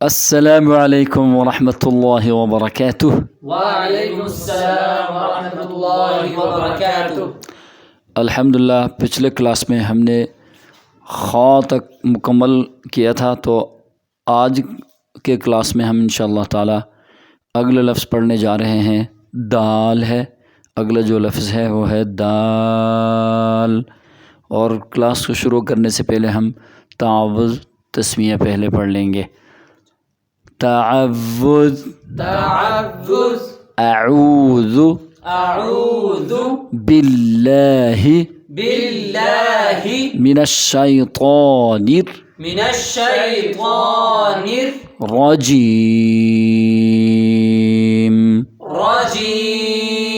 السلام علیکم ورحمۃ اللہ وبرکاتہ۔ وعلیکم السلام ورحمۃ اللہ وبرکاتہ۔ الحمدللہ پچھلے کلاس میں ہم نے خاء تک مکمل کیا تھا، تو آج کے کلاس میں ہم انشاءاللہ تعالی اگلا لفظ پڑھنے جا رہے ہیں۔ دال ہے، اگلا جو لفظ ہے وہ ہے دال۔ اور کلاس کو شروع کرنے سے پہلے ہم تعوذ تسمیہ پہلے پڑھ لیں گے۔ تعوذ، تعوذ، اعوذ اعوذ باللہ باللہ من الشیطان من الشیطان الرجیم۔ الرجیم۔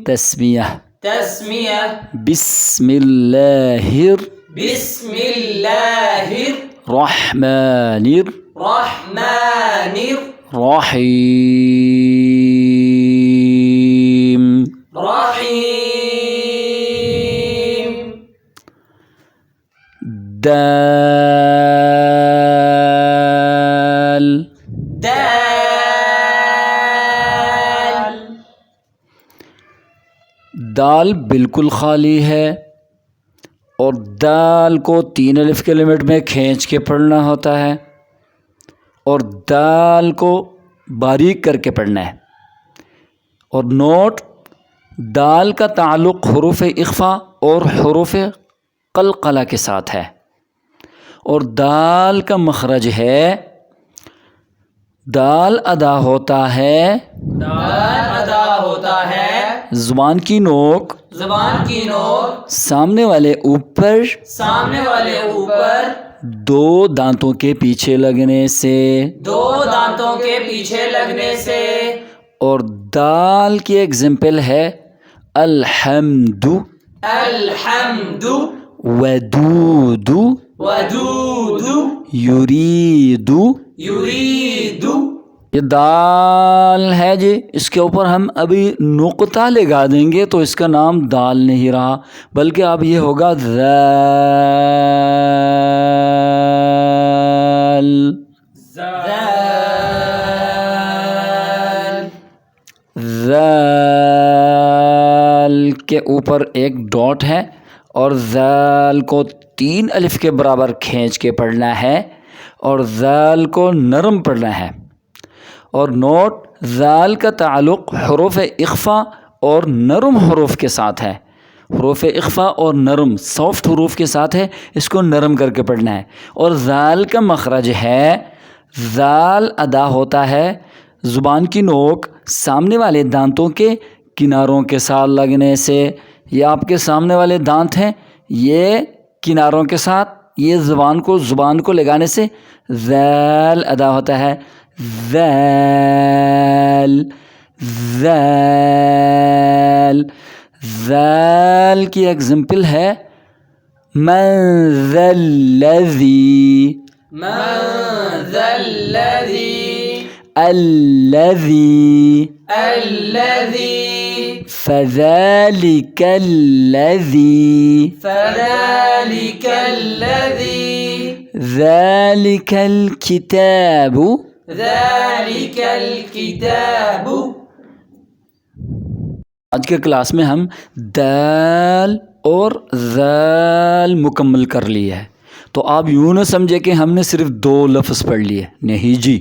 تسمیہ، تسمیہ، بسم اللہ بسم اللہ الرحمن الرحمن الرحیم۔ الرحیم۔ دال، دال، دال بالکل خالی ہے، اور دال کو 3 الف کے لمٹ میں کھینچ کے پڑھنا ہوتا ہے، اور دال کو باریک کر کے پڑھنا ہے۔ اور نوٹ، دال کا تعلق حروف اخفا اور حروف قلقلہ کے ساتھ ہے، اور دال کا مخرج ہے، دال ادا ہوتا ہے، دال ادا ہوتا ہے، زبان کی نوک زبان کی نوک سامنے والے اوپر سامنے والے اوپر 2 دانتوں کے پیچھے لگنے سے، 2 دانتوں کے پیچھے لگنے سے۔ اور دال کی ایگزامپل ہے الحمد، الحمد، ودود، ودود، یرید۔ یرید۔ یہ دال ہے جی، اس کے اوپر ہم ابھی نقطہ لگا دیں گے تو اس کا نام دال نہیں رہا، بلکہ اب یہ ہوگا ذال۔ ذال، ذال کے اوپر ایک ڈاٹ ہے، اور ذال کو 3 الف کے برابر کھینچ کے پڑھنا ہے، اور ذال کو نرم پڑھنا ہے۔ اور نوٹ، ذال کا تعلق حروف اخفا اور نرم حروف کے ساتھ ہے، حروف اخفا اور نرم سافٹ حروف کے ساتھ ہے، اس کو نرم کر کے پڑھنا ہے۔ اور ذال کا مخرج ہے، ذال ادا ہوتا ہے زبان کی نوک سامنے والے دانتوں کے کناروں کے ساتھ لگنے سے۔ یہ آپ کے سامنے والے دانت ہیں، یہ کناروں کے ساتھ یہ زبان کو لگانے سے ذال ادا ہوتا ہے، ذال، ذال۔ ذال کی ایگزامپل ہے من ذا الذی، من ذا الذی، الذی، الذی، فذلک الذی، فذلک الذی، ذلک الکتاب۔ ذلک الکتاب۔ آج کے کلاس میں ہم دال اور ذال مکمل کر لی ہے، تو آپ یوں نہ سمجھے کہ ہم نے صرف 2 لفظ پڑھ لیے، نہیں جی،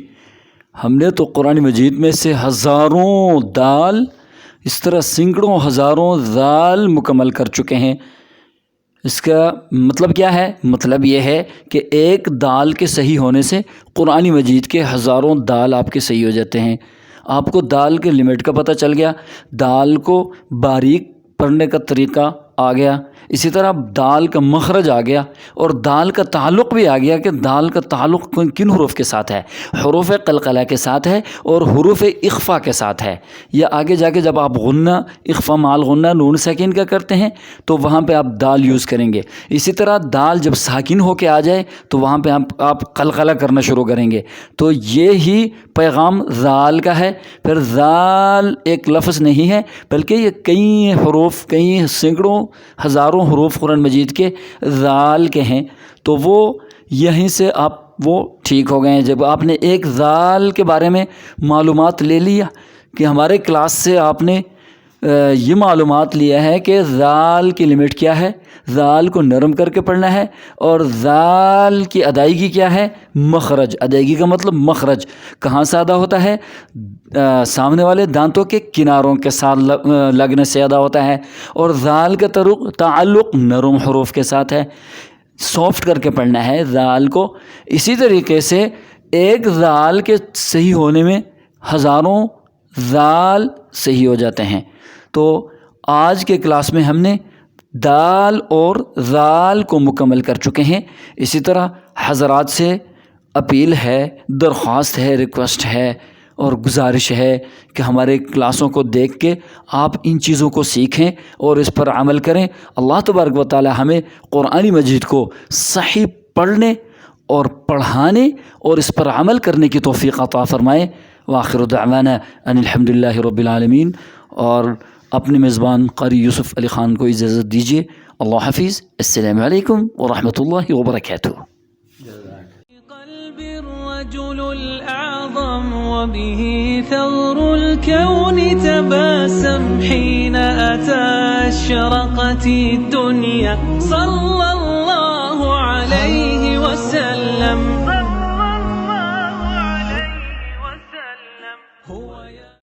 ہم نے تو قرآن مجید میں سے ہزاروں دال، اس طرح سینکڑوں ہزاروں ذال مکمل کر چکے ہیں۔ اس کا مطلب کیا ہے؟ مطلب یہ ہے کہ ایک دال کے صحیح ہونے سے قرآن مجید کے ہزاروں دال آپ کے صحیح ہو جاتے ہیں۔ آپ کو دال کے لمٹ کا پتہ چل گیا، دال کو باریک پڑھنے کا طریقہ آ گیا، اسی طرح دال کا مخرج آ گیا، اور دال کا تعلق بھی آ گیا کہ دال کا تعلق کن حروف کے ساتھ ہے، حروف قلقلہ کے ساتھ ہے اور حروف اخفا کے ساتھ ہے۔ یا آگے جا کے جب آپ غنہ، اخفا مال غنہ، نون ساکن کا کرتے ہیں تو وہاں پہ آپ دال یوز کریں گے۔ اسی طرح دال جب ساکن ہو کے آ جائے تو وہاں پہ آپ قلقلہ کرنا شروع کریں گے۔ تو یہ ہی پیغام ذال کا ہے۔ پھر ذال ایک لفظ نہیں ہے، بلکہ یہ کئی حروف، کئی سینکڑوں ہزاروں حروف قرآن مجید کے ذال کے ہیں، تو وہ یہیں سے آپ وہ ٹھیک ہو گئے ہیں۔ جب آپ نے ایک ذال کے بارے میں معلومات لے لیا کہ ہمارے کلاس سے آپ نے یہ معلومات لیا ہے کہ ذال کی لمٹ کیا ہے، ذال کو نرم کر کے پڑھنا ہے، اور ذال کی ادائیگی کیا ہے، مخرج۔ ادائیگی کا مطلب مخرج کہاں سے ادا ہوتا ہے، سامنے والے دانتوں کے کناروں کے ساتھ لگنے سے ادا ہوتا ہے، اور ذال کا تعلق نرم حروف کے ساتھ ہے، سافٹ کر کے پڑھنا ہے ذال کو۔ اسی طریقے سے ایک ذال کے صحیح ہونے میں ہزاروں ذال صحیح ہو جاتے ہیں۔ تو آج کے کلاس میں ہم نے دال اور ذال کو مکمل کر چکے ہیں۔ اسی طرح حضرات سے اپیل ہے، درخواست ہے، ریکویسٹ ہے اور گزارش ہے کہ ہمارے کلاسوں کو دیکھ کے آپ ان چیزوں کو سیکھیں اور اس پر عمل کریں۔ اللہ تبارک و تعالی ہمیں قرآن مجید کو صحیح پڑھنے اور پڑھانے اور اس پر عمل کرنے کی توفیق عطا فرمائے۔ وآخر دعوانا ان الحمدللہ رب العالمین۔ اور اپنے میزبان قاری یوسف علی خان کو اجازت دیجیے۔ اللہ حافظ، السلام علیکم ورحمۃ اللہ وبرکاتہ۔ قلب الرجل الأعظم وبه ثغر الكون تباسم حين أتى أشرقت الدنيا صلى الله عليه وسلم